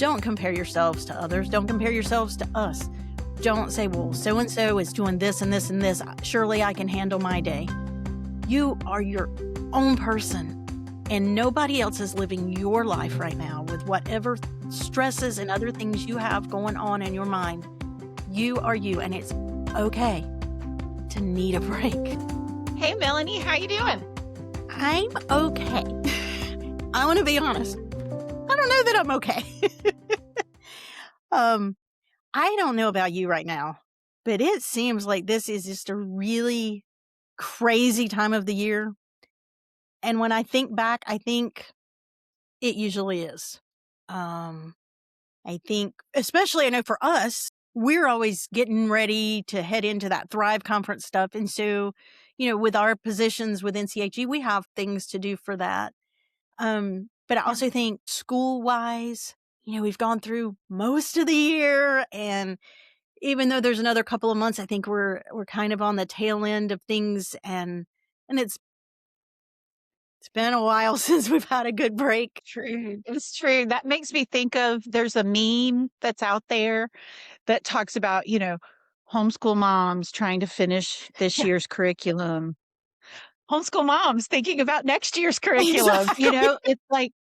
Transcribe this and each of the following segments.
don't compare yourselves to others. Don't compare yourselves to us. Don't say, well, so-and-so is doing this and this and this. Surely I can handle my day. You are your own person, and nobody else is living your life right now with whatever stresses and other things you have going on in your mind. You are you, and it's okay to need a break. Hey, Melanie, how you doing? I'm okay. I want to be honest. I don't know that I'm okay. I don't know about you right now, but it seems like this is just a really crazy time of the year. And when I think back, I think it usually is. I think, especially I know for us, we're always getting ready to head into that Thrive conference stuff. And so, with our positions with NCHE, we have things to do for that. But I also think school-wise, we've gone through most of the year, and even though there's another couple of months, I think we're kind of on the tail end of things, and it's been a while since we've had a good break. True. It's true. That makes me think of, there's a meme that's out there that talks about, homeschool moms trying to finish this year's curriculum. Homeschool moms thinking about next year's curriculum. Exactly. It's like,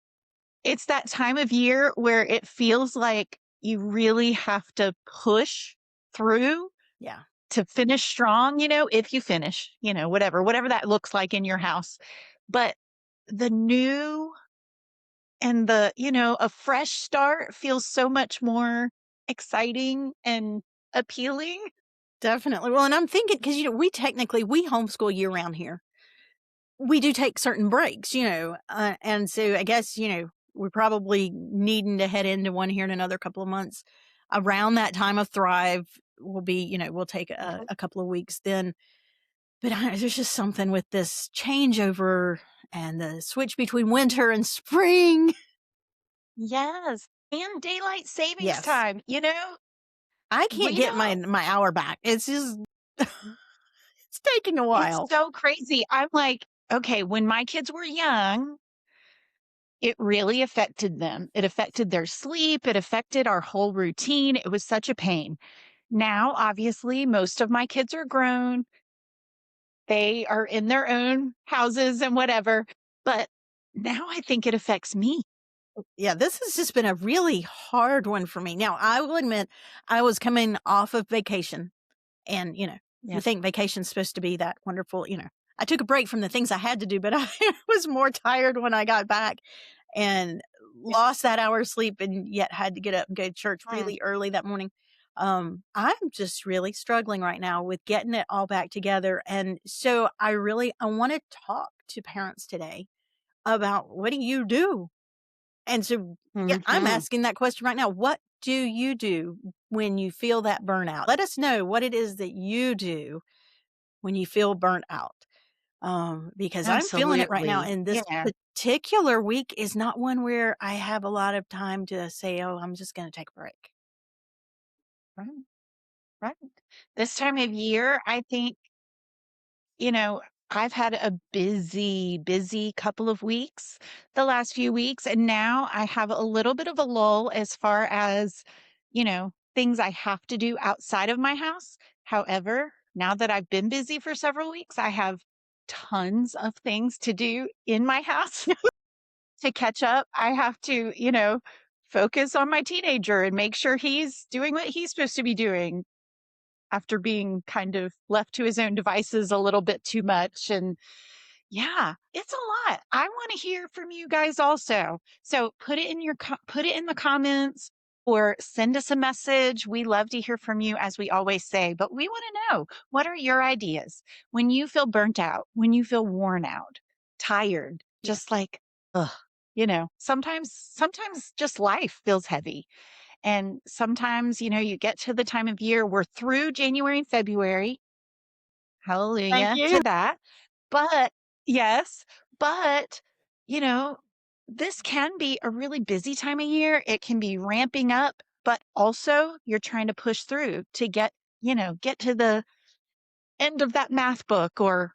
it's that time of year where it feels like you really have to push through Yeah. to finish strong, if you finish, whatever that looks like in your house. But the new and a fresh start feels so much more exciting and appealing. Definitely. Well, and I'm thinking, because, we homeschool year round here. We do take certain breaks, and so I guess, we're probably needing to head into one here in another couple of months. Around that time of Thrive, we'll be, we'll take a couple of weeks then. But there's just something with this changeover and the switch between winter and spring. Yes. And daylight savings Yes. time, I can't get my hour back. It's just, it's taking a while. It's so crazy. I'm like, okay, when my kids were young, it really affected them. It affected their sleep. It affected our whole routine. It was such a pain. Now, obviously, most of my kids are grown. They are in their own houses and whatever. But now I think it affects me. Yeah, this has just been a really hard one for me. Now, I will admit, I was coming off of vacation, and, you think vacation's supposed to be that wonderful, I took a break from the things I had to do, but I was more tired when I got back and lost that hour of sleep, and yet had to get up and go to church really early that morning. I'm just really struggling right now with getting it all back together. And so I want to talk to parents today about, what do you do? And so I'm asking that question right now. What do you do when you feel that burnout? Let us know what it is that you do when you feel burnt out. Because I'm feeling it right now. And this particular week is not one where I have a lot of time to say, oh, I'm just going to take a break. Right. This time of year, I think, I've had a busy couple of weeks the last few weeks. And now I have a little bit of a lull as far as, things I have to do outside of my house. However, now that I've been busy for several weeks, I have tons of things to do in my house to catch up. I have to, focus on my teenager and make sure he's doing what he's supposed to be doing after being kind of left to his own devices a little bit too much. And yeah, it's a lot. I want to hear from you guys also. So put it in the comments or send us a message. We love to hear from you, as we always say, but we want to know, what are your ideas when you feel burnt out, when you feel worn out, tired, just like, ugh, sometimes just life feels heavy. And sometimes, you get to the time of year, we're through January and February. Hallelujah Thank you. to that. But yes, but, this can be a really busy time of year. It can be ramping up, but also you're trying to push through to get to the end of that math book, or,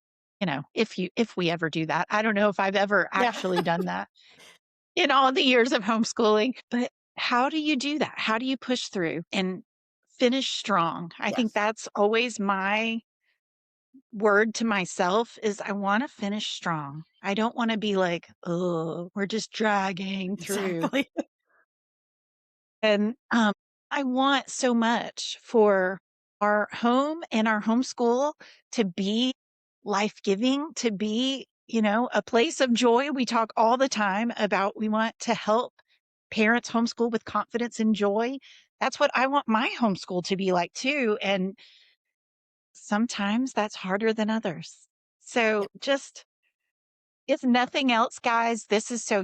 if we ever do that. I don't know if I've ever actually done that in all the years of homeschooling, but how do you do that? How do you push through and finish strong? I think Yes, that's always my word to myself is I want to finish strong. I don't want to be like, oh, we're just dragging through. exactly. And I want so much for our home and our homeschool to be life giving, to be, a place of joy. We talk all the time about we want to help parents homeschool with confidence and joy. That's what I want my homeschool to be like too. And sometimes that's harder than others. Yeah. So just if nothing else, guys, this is so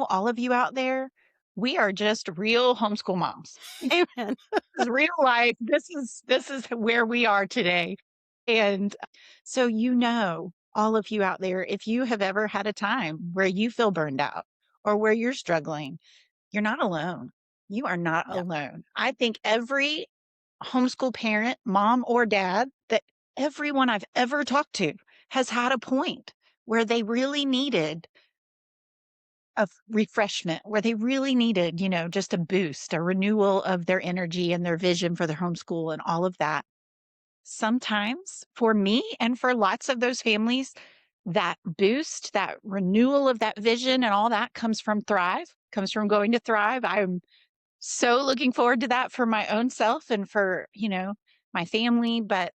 all of you out there, we are just real homeschool moms. Amen. Is real life. This is where we are today. And so all of you out there, if you have ever had a time where you feel burned out or where you're struggling, you're not alone. You are not No. alone. I think every homeschool parent, mom or dad, that everyone I've ever talked to has had a point where they really needed a refreshment, where they really needed, just a boost, a renewal of their energy and their vision for their homeschool and all of that. Sometimes for me and for lots of those families, that boost, that renewal of that vision and all that comes from Thrive, comes from going to Thrive. I'm so looking forward to that for my own self and for, my family. But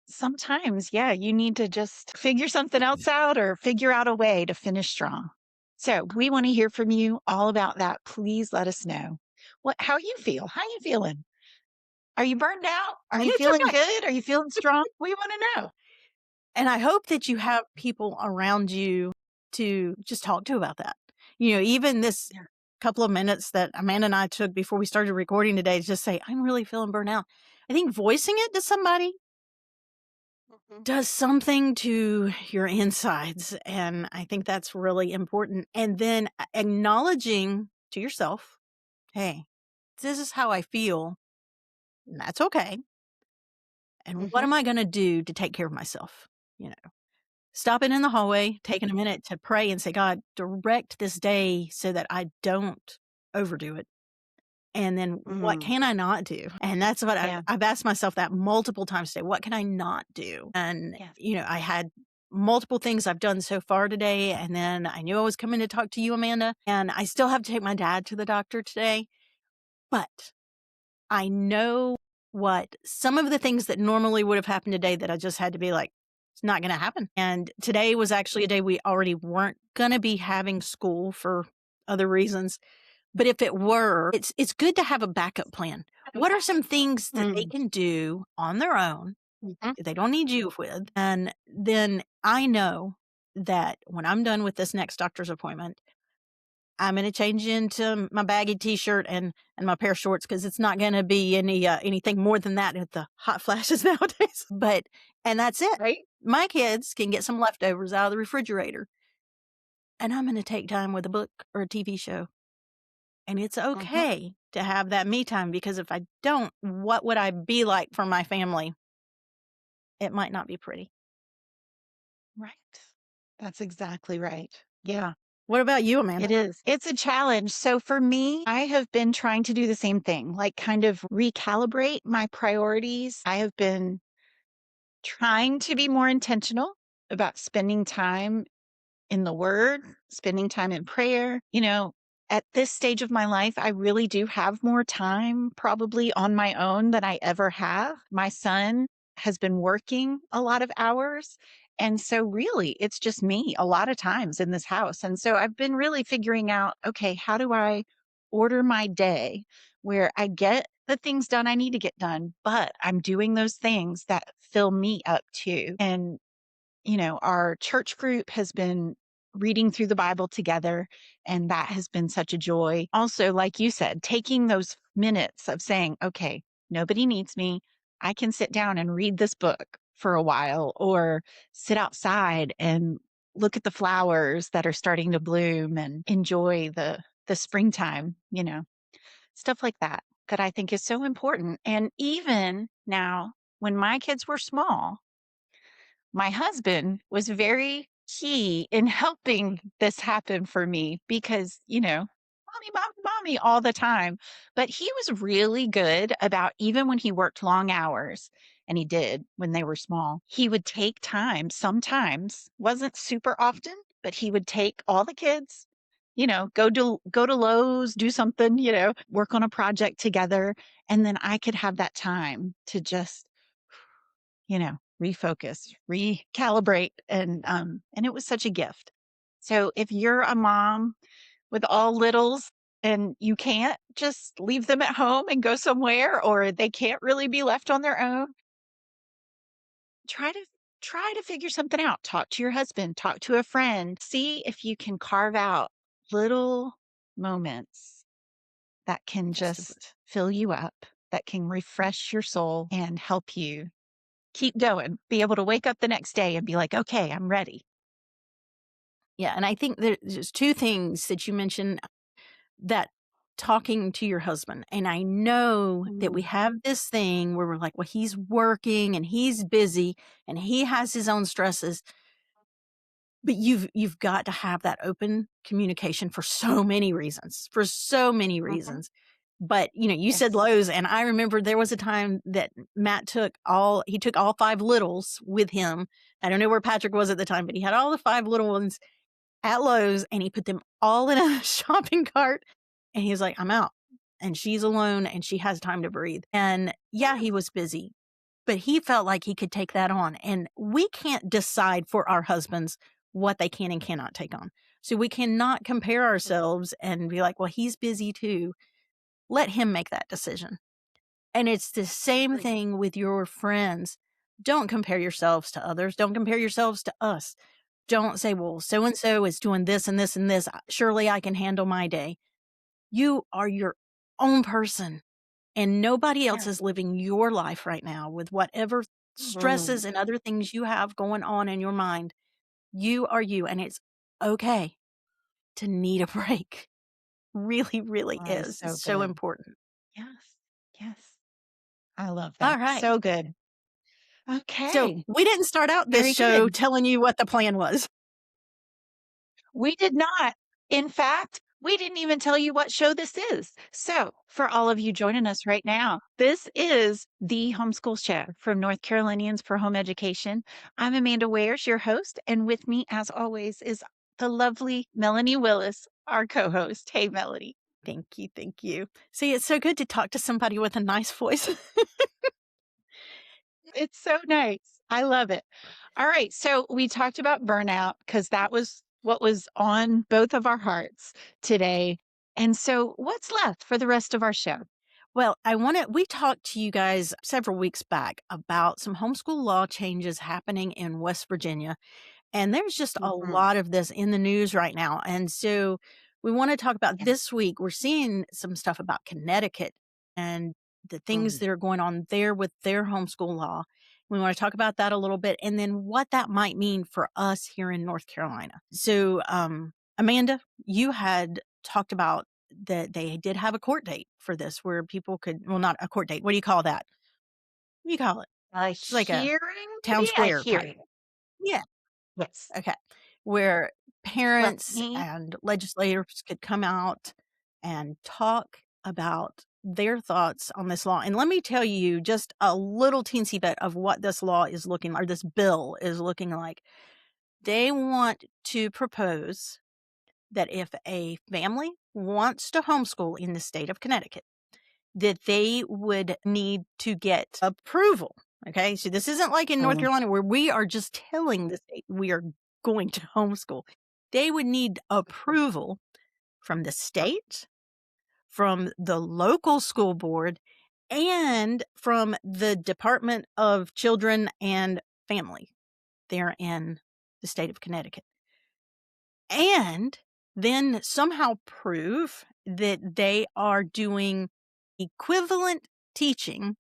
sometimes, yeah, you need to just figure something else out or figure out a way to finish strong. So we want to hear from you all about that. Please let us know how you feel. How you feeling? Are you burned out? Are And you it's feeling okay. good? Are you feeling strong? We want to know. And I hope that you have people around you to just talk to about that. Even this Yeah. couple of minutes that Amanda and I took before we started recording today to just say, I'm really feeling burnt out. I think voicing it to somebody Mhm. does something to your insides. And I think that's really important. And then acknowledging to yourself, hey, this is how I feel. And that's okay. And what Mhm. am I going to do to take care of myself? You know, stopping in the hallway, taking a minute to pray and say, God, direct this day so that I don't overdo it. And then what Mm. can I not do? And that's what Yeah. I've asked myself that multiple times today. What can I not do? And, Yes. I had multiple things I've done so far today. And then I knew I was coming to talk to you, Amanda. And I still have to take my dad to the doctor today. But I know what some of the things that normally would have happened today that I just had to be like, it's not going to happen. And today was actually a day we already weren't going to be having school for other reasons. But if it were, it's good to have a backup plan. What are some things that they Mm. can do on their own Mhm. that they don't need you with? And then I know that when I'm done with this next doctor's appointment, I'm gonna change into my baggy t-shirt and my pair of shorts because it's not gonna be anything more than that at the hot flashes nowadays. And that's it. Right? My kids can get some leftovers out of the refrigerator, and I'm gonna take time with a book or a TV show. And it's Mhm. okay to have that me time because if I don't, what would I be like for my family? It might not be pretty. Right. That's exactly right. Yeah. What about you, Amanda? It is. It's a challenge. So for me, I have been trying to do the same thing, like kind of recalibrate my priorities. I have been trying to be more intentional about spending time in the word, spending time in prayer. At this stage of my life, I really do have more time probably on my own than I ever have. My son has been working a lot of hours. And so, really, it's just me a lot of times in this house. And so, I've been really figuring out okay, how do I order my day where I get the things done I need to get done, but I'm doing those things that fill me up too. And our church group has been reading through the Bible together, and that has been such a joy. Also, like you said, taking those minutes of saying, okay, nobody needs me. I can sit down and read this book for a while or sit outside and look at the flowers that are starting to bloom and enjoy the springtime, stuff like that that I think is so important. And even now, when my kids were small, my husband was very key in helping this happen for me because, mommy, mommy, mommy all the time. But he was really good about, even when he worked long hours, and he did when they were small, he would take time sometimes, wasn't super often, but he would take all the kids, go to Lowe's, do something, work on a project together. And then I could have that time to just, refocus, recalibrate. And it was such a gift. So if you're a mom with all littles and you can't just leave them at home and go somewhere, or they can't really be left on their own, try to figure something out. Talk to your husband, talk to a friend, see if you can carve out little moments that can Yes. just fill you up, that can refresh your soul and help you keep going, be able to wake up the next day and be like, okay, I'm ready. Yeah, and I think there's two things that you mentioned, that talking to your husband, and I know that we Mm, have this thing where we're like, well, he's working and he's busy and he has his own stresses, but you've got to have that open communication for so many reasons, for so many mhm. reasons. But, you said Yes. Lowe's, and I remember there was a time that Matt took all 5 littles with him. I don't know where Patrick was at the time, but he had all the 5 little ones at Lowe's, and he put them all in a shopping cart, and he was like, "I'm out." And she's alone, and she has time to breathe. And, yeah, he Yes. was busy, but he felt like he could take that on, and we can't decide for our husbands what they can and cannot take on. So we cannot compare ourselves and be like, "Well, he's busy too." Let him make that decision. And it's the same Agree. thing with your friends. Don't compare yourselves to others. Don't compare yourselves to us. Don't say, well, so and so is doing this and this and this. Surely I can handle my day. You are your own person, and nobody else Yes. is living your life right now with whatever Mhm. stresses and other things you have going on in your mind. You are you, and it's okay to need a break. Really, really That is is. so It's so good. important. Yes. Yes. I love All that. right. So good. So Okay. we didn't start out this Very show good. telling you what the plan was. We did not. In fact, we didn't even tell you what show this is. So, for all of you joining us right now, this is the Homeschool Show from North Carolinians for Home Education. I'm Amanda Wares, your host, and with me, as always, is the lovely Melanie Willis, our co host. Hey, Melanie. Thank you. Thank you. See, it's so good to talk to somebody with a nice voice. It's so nice. I love it. All right. So we talked about burnout because that was what was on both of our hearts today. And so what's left for the rest of our show? Well, we talked to you guys several weeks back about some homeschool law changes happening in West Virginia. And there's just a Mhm. lot of this in the news right now. And so we want to talk about Yes. this week. We're seeing some stuff about Connecticut and the things Mm. that are going on there with their homeschool law. We want to talk about that a little bit and then what that might mean for us here in North Carolina. So, Amanda, you had talked about that they did have a court date for this where people could, well, not a court date. What do you call that? What do you call it? A It's like a hearing, town maybe? A square type. hearing. Yeah. Yes. Okay. Where Well, parents and legislators could come out and talk about their thoughts on this law. And let me tell you just a little teensy bit of what this law is looking or this bill is looking like. They want to propose that if a family wants to homeschool in the state of Connecticut, that they would need to get approval. Okay. So this isn't like in North mm, Carolina where we are just telling the state we are going to homeschool. They would need approval from the state, from the local school board, and from the Department of Children and Family there in the state of Connecticut. And then somehow prove that they are doing equivalent teaching,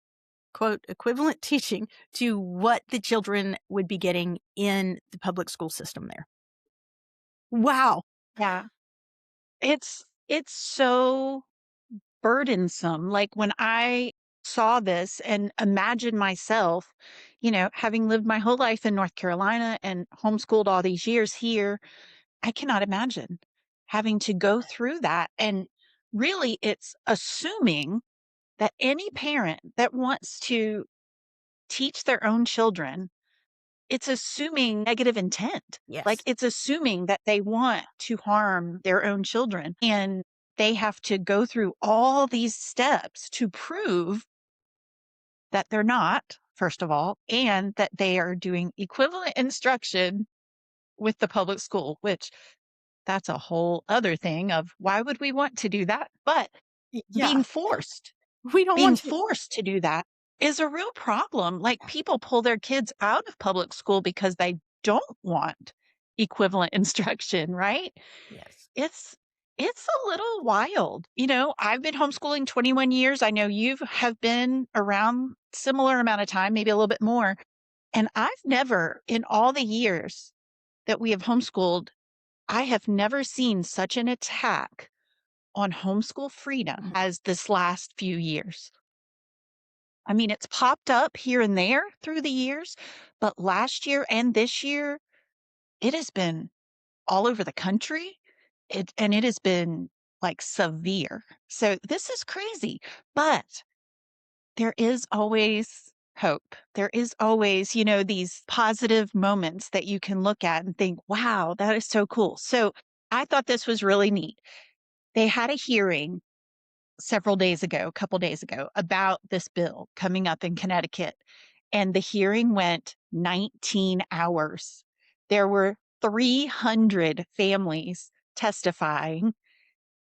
quote, equivalent teaching to what the children would be getting in the public school system there. Wow. yeah. It's so burdensome. Like when I saw this and imagined myself, having lived my whole life in North Carolina and homeschooled all these years here, I cannot imagine having to go through that. And really it's assuming that any parent that wants to teach their own children, it's assuming negative intent. Like Yes. it's assuming that they want to harm their own children. And they have to go through all these steps to prove that they're not, first of all, and that they are doing equivalent instruction with the public school, which that's a whole other thing of why would we want to do that? But Yeah. being forced, We don't being want to. forced to do that is a real problem. Like people pull their kids out of public school because they don't want equivalent instruction, right? Yes. It's it's a little wild. I've been homeschooling 21 years. I know you have been around similar amount of time, maybe a little bit more. And I've never in all the years that we have homeschooled, I have never seen such an attack on homeschool freedom Mhm. as this last few years. I mean, it's popped up here and there through the years, but last year and this year, it has been all over the country. And it has been like severe. So this is crazy, but there is always hope. There is always, these positive moments that you can look at and think, wow, that is so cool. So I thought this was really neat. They had a hearing several days ago, a couple days ago, about this bill coming up in Connecticut. And the hearing went 19 hours. There were 300 families testifying,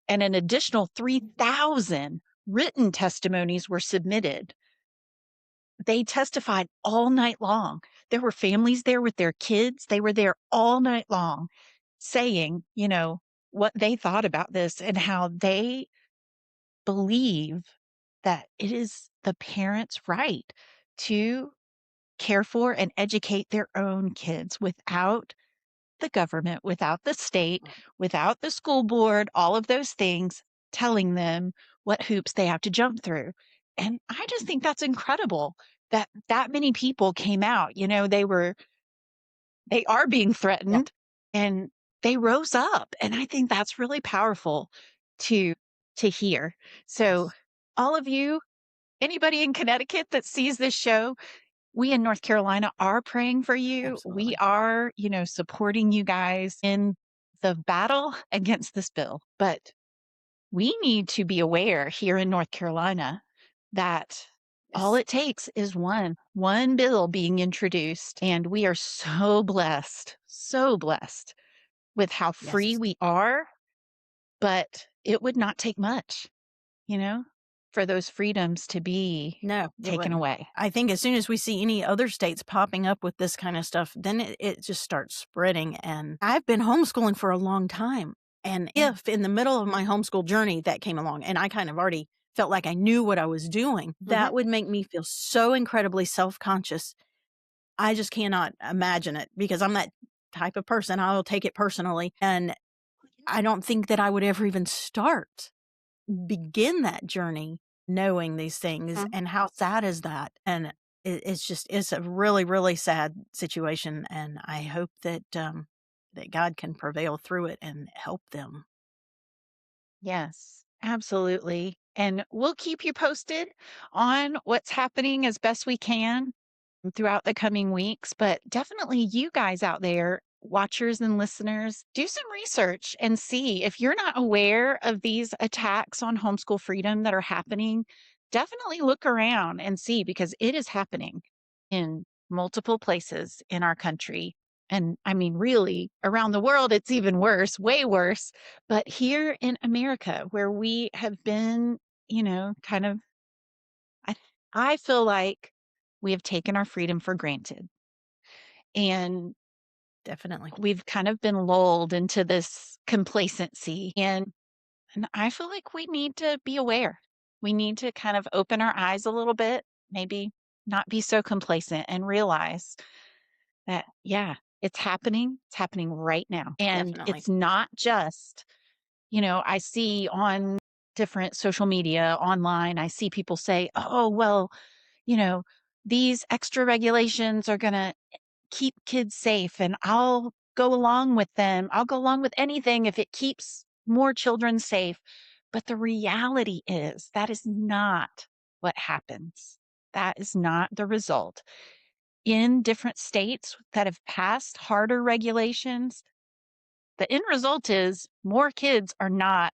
and an additional 3,000 written testimonies were submitted. They testified all night long. There were families there with their kids. They were there all night long saying, what they thought about this and how they believe that it is the parents' right to care for and educate their own kids without the government, without the state, without the school board, all of those things telling them what hoops they have to jump through. And I just think that's incredible that that many people came out. They are being Yeah. threatened and they rose up. And I think that's really powerful to to hear. So Yes. all of you, anybody in Connecticut that sees this show, we in North Carolina are praying for you. We Absolutely. are, supporting you guys in the battle against this bill. But we need to be aware here in North Carolina that all Yes. it takes is one bill being introduced. And we are so blessed with how free Yes. we are. But it would not take much, you know, for those freedoms to be No, it taken wouldn't. away. I think as soon as we see any other states popping up with this kind of stuff, then it just starts spreading. And I've been homeschooling for a long time. And Yeah. if in the middle of my homeschool journey that came along and I kind of already felt like I knew what I was doing, Mhm. that would make me feel so incredibly self conscious. I just cannot imagine it because I'm that type of person. I'll take it personally. And I don't think that I would ever even begin that journey knowing these things, Mhm. and how sad is that? And it's a really, really sad situation, and I hope that, that God can prevail through it and help them. Yes, absolutely. And we'll keep you posted on what's happening as best we can throughout the coming weeks. But definitely, you guys out there, watchers and listeners, do some research and see if you're not aware of these attacks on homeschool freedom that are happening. Definitely look around and see because it is happening in multiple places in our country. And I mean, really, around the world, it's even worse, way worse. But here in America, where we have been, kind of, I, I feel like we have taken our freedom for granted. And Definitely. we've kind of been lulled into this complacency. And I feel like we need to be aware. We need to kind of open our eyes a little bit, maybe not be so complacent and realize that, yeah, it's happening. It's happening right now. And Definitely. it's not just, I see on different social media online, I see people say, oh, well, you know, these extra regulations are going to keep kids safe and I'll go along with them. I'll go along with anything if it keeps more children safe. But the reality is that is not what happens. That is not the result. In different states that have passed harder regulations, the end result is more kids are not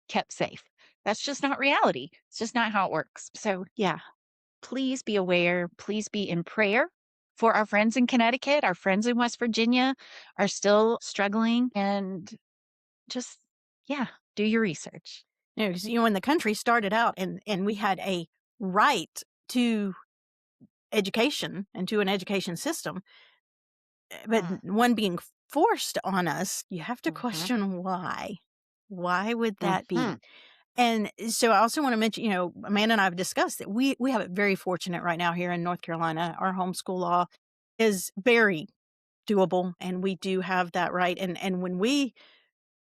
kept safe. That's just not reality. It's just not how it works. So, yeah, please be aware. Please be in prayer for our friends in Connecticut. Our friends in West Virginia are still struggling. And just, yeah, do your research. 'Cause, when the country started out and we had a right to education and to an education system, but Mm, one being forced on us, you have to mhm, question why. Why would that mhm, be? And so I also wanna mention, Amanda and I have discussed that we have it very fortunate right now here in North Carolina. Our homeschool law is very doable, and we do have that right, and when we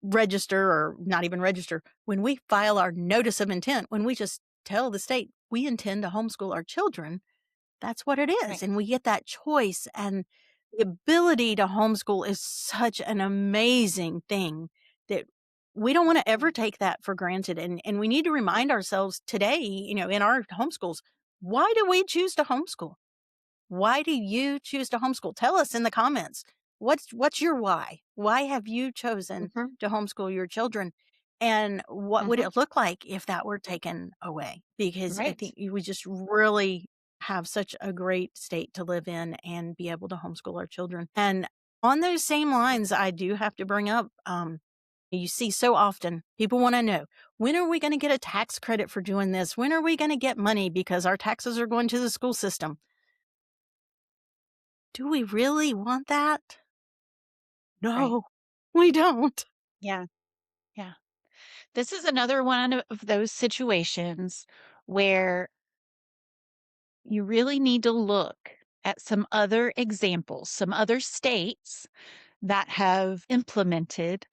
register or not even register, when we file our notice of intent, when we just tell the state, "We intend to homeschool our children," that's what it is, right. and we get that choice, and the ability to homeschool is such an amazing thing that we don't wanna ever Mm, take that for granted, and we need to remind ourselves today, in our homeschools, why do we choose to homeschool? Why do you choose to homeschool? Tell us in the comments. What's your why? Why have you chosen mhm, to homeschool your children? And what would mhm, it look like if that were taken away? Because I right. think we just really have such a great state to live in and be able to homeschool our children. And on those same lines, I do have to bring up you see so often people want to know, when are we going to get a tax credit for doing this? When are we going to get money because our taxes are going to the school system? Do we really want that? Right. No, we don't. Yeah. Yeah. This is another one of those situations where you really need to look at some other examples, some other states that have implemented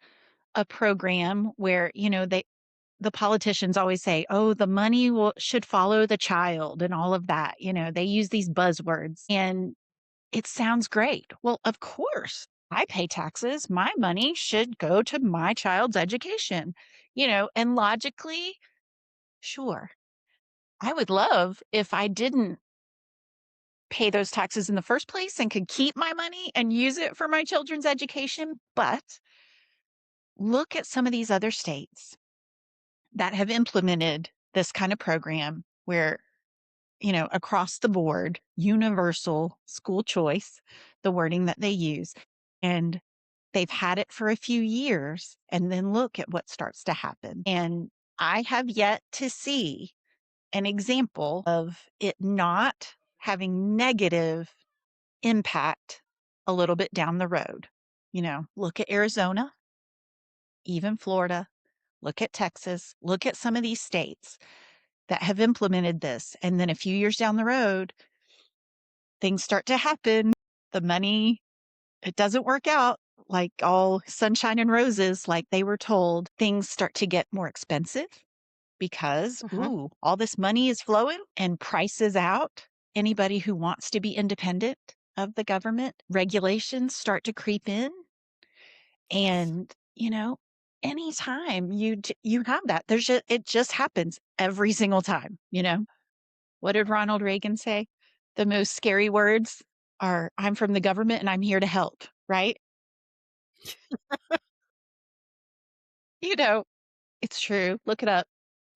a program where, the politicians always say, "Oh, the money should follow the child," and all of that. They use these buzzwords and it sounds great. Well, of course, I pay taxes. My money should go to my child's education, and logically, sure. I would love if I didn't pay those taxes in the first place and could keep my money and use it for my children's education. But look at some of these other states that have implemented this kind of program where, across the board, universal school choice, the wording that they use. And they've had it for a few years. And then look at what starts to happen. And I have yet to see an example of it not having negative impact a little bit down the road. Look at Arizona, even Florida, look at Texas, look at some of these states that have implemented this. And then a few years down the road, things start to happen. The money, it doesn't work out like all sunshine and roses, like they were told. Things start to get more expensive because, Mhm. ooh, all this money is flowing and prices out anybody who wants to be independent of the government. Regulations start to creep in. Yes. And, anytime you have that, it just happens every single time. What did Ronald Reagan say? The most scary words are, "I'm from the government and I'm here to help," right? You know, it's true. Look it up.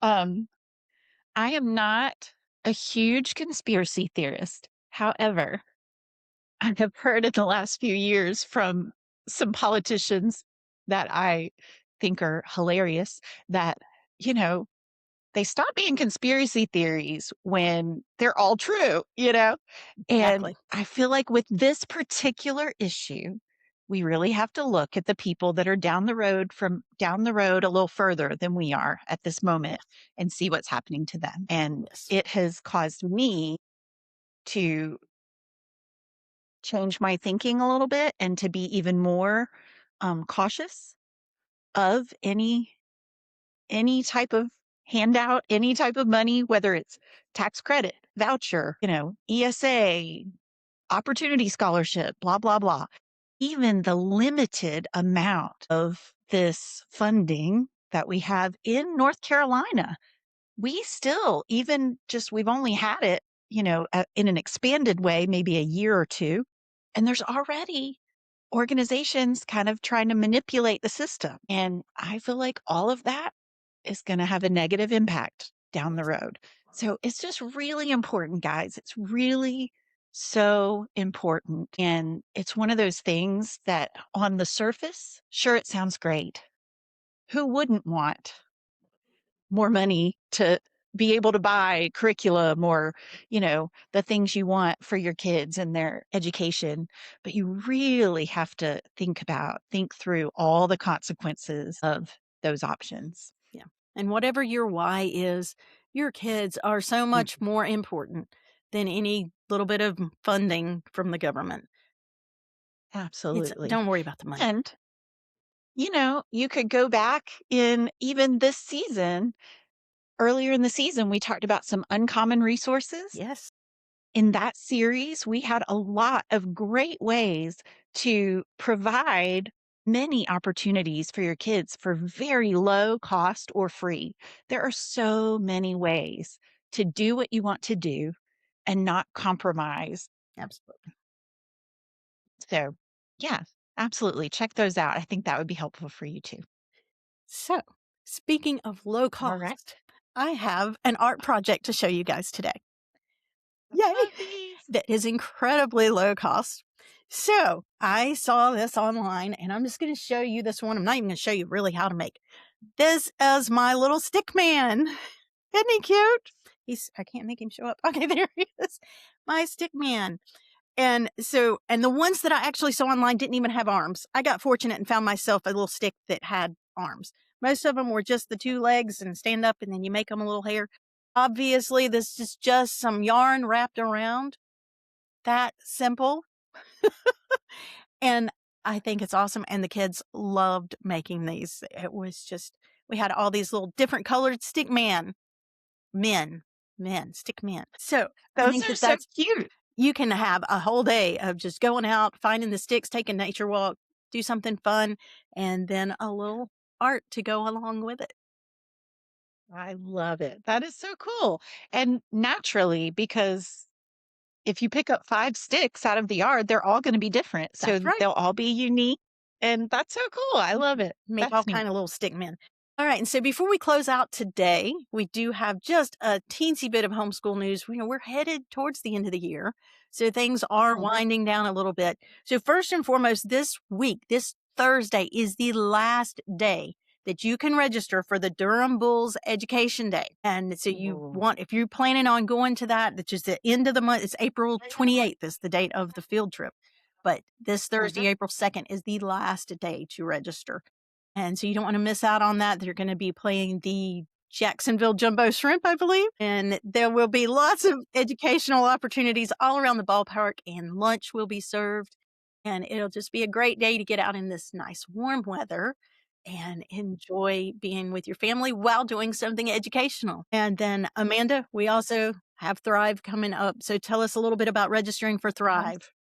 Um, I am not a huge conspiracy theorist. However, I have heard in the last few years from some politicians that I think are hilarious that, you know, they stop being conspiracy theories when they're all true. And Exactly. I feel like with this particular issue, we really have to look at the people that are down the road a little further than we are at this moment Yes. and see what's happening to them. And Yes. it has caused me to change my thinking a little bit and to be even more cautious of any type of handout, any type of money, whether it's tax credit, voucher, ESA, opportunity scholarship, blah, blah, blah. Even the limited amount of this funding that we have in North Carolina. We still, even just, we've only had it, in an expanded way, maybe a year or two. And there's already organizations kind of trying to manipulate the system. And I feel like all of that is going to have a negative impact down the road. So it's just really important, guys. It's really so important. And it's one of those things that on the surface, sure, it sounds great. Who wouldn't want more money to be able to buy curriculum or, the things you want for your kids and their education? But you really have to think through all the consequences of those options. Yeah. And whatever your why is, your kids are so Mm, much more important than any little bit of funding from the government. absolutely. Don't worry about the money. And, you could go back in even this season. Earlier in the season, we talked about some uncommon resources. Yes. In that series, we had a lot of great ways to provide many opportunities for your kids for very low cost or free. There are so many ways to do what you want to do and not compromise. Absolutely. So, yeah, absolutely. Check those out. I think that would be helpful for you too. So, speaking of low All right. cost, I have an art project to show you guys today. I Yay! love these. That is incredibly low cost. So, I saw this online and I'm just going to show you this one. I'm not even going to show you really how to make. This is my little stick man. Isn't he cute? I can't make him show up. Okay, there he is. My stick man. And the ones that I actually saw online didn't even have arms. I got fortunate and found myself a little stick that had arms. Most of them were just the two legs and stand up and then you make them a little hair. Obviously, this is just some yarn wrapped around. That simple. And I think it's awesome. And the kids loved making these. It was just, we had all these little different colored stick stick men. So I Those think are that so cute. you can have a whole day of just going out, finding the sticks, taking a nature walk, do something fun, and then a little art to go along with it. I love it. That is so cool. And naturally, because if you pick up 5 sticks out of the yard, they're all gonna be different. So That's right. they'll all be unique, and that's so cool. I love it. Make all That's neat. kind of little stick men. All right, and so before we close out today, we do have just a teensy bit of homeschool news. We're headed towards the end of the year, so things are winding down a little bit. So first and foremost, this week, this Thursday is the last day that you can register for the Durham Bulls Education Day. And so Ooh. if you're planning on going to that, which is the end of the month, it's April 28th is the date of the field trip. But this Thursday, April 2nd, is the last day to register. And so you don't want to miss out on that. They're going to be playing the Jacksonville Jumbo Shrimp, I believe. And there will be lots of educational opportunities all around the ballpark, and lunch will be served. And it'll just be a great day to get out in this nice warm weather and enjoy being with your family while doing something educational. And then, Amanda, we also have Thrive coming up. So tell us a little bit about registering for Thrive.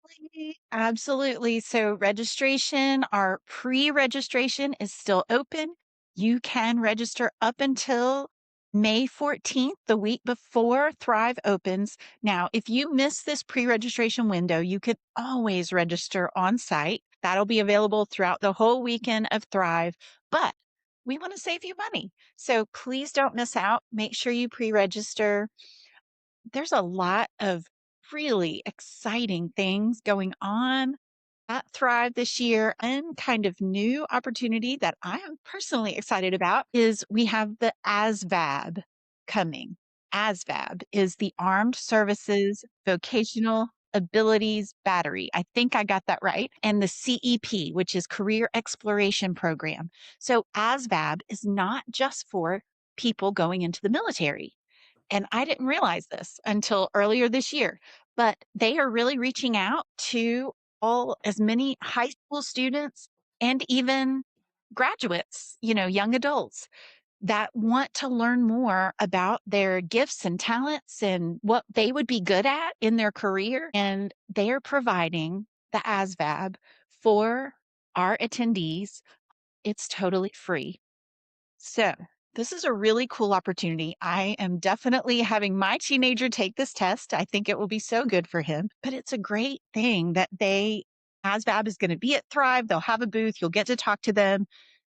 Absolutely. Absolutely. So registration, our pre-registration is still open. You can register up until May 14th, the week before Thrive opens. Now, if you miss this pre-registration window, you could always register on site. That'll be available throughout the whole weekend of Thrive, but we want to save you money. So please don't miss out. Make sure you pre-register. There's a lot of really exciting things going on at Thrive this year. And kind of new opportunity that I am personally excited about is we have the ASVAB coming. ASVAB is the Armed Services Vocational Abilities Battery. I think I got that right. And the CEP, which is Career Exploration Program. So ASVAB is not just for people going into the military. And I didn't realize this until earlier this year, but they are really reaching out to as many high school students and even graduates, young adults that want to learn more about their gifts and talents and what they would be good at in their career. And they are providing the ASVAB for our attendees. It's totally free. So, this is a really cool opportunity. I am definitely having my teenager take this test. I think it will be so good for him. But it's a great thing that ASVAB is going to be at Thrive. They'll have a booth. You'll get to talk to them.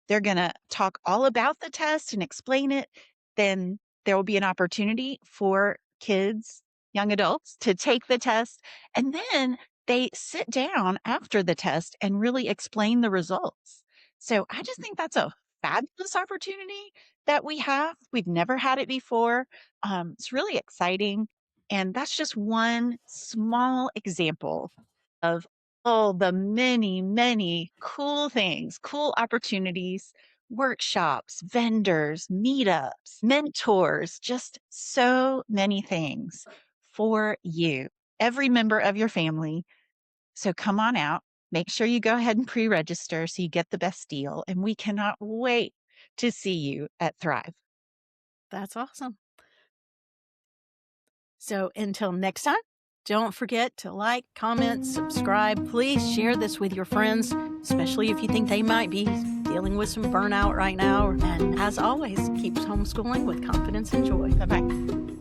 They're going to talk all about the test and explain it. Then there will be an opportunity for kids, young adults, to take the test. And then they sit down after the test and really explain the results. So I just think that's a fabulous opportunity that we have. We've never had it before. It's really exciting. And that's just one small example of all the many, many cool things, cool opportunities, workshops, vendors, meetups, mentors, just so many things for you, every member of your family. So come on out. Make sure you go ahead and pre-register so you get the best deal. And we cannot wait to see you at Thrive. That's awesome. So until next time, don't forget to like, comment, subscribe. Please share this with your friends, especially if you think they might be dealing with some burnout right now. And as always, keep homeschooling with confidence and joy. Bye-bye.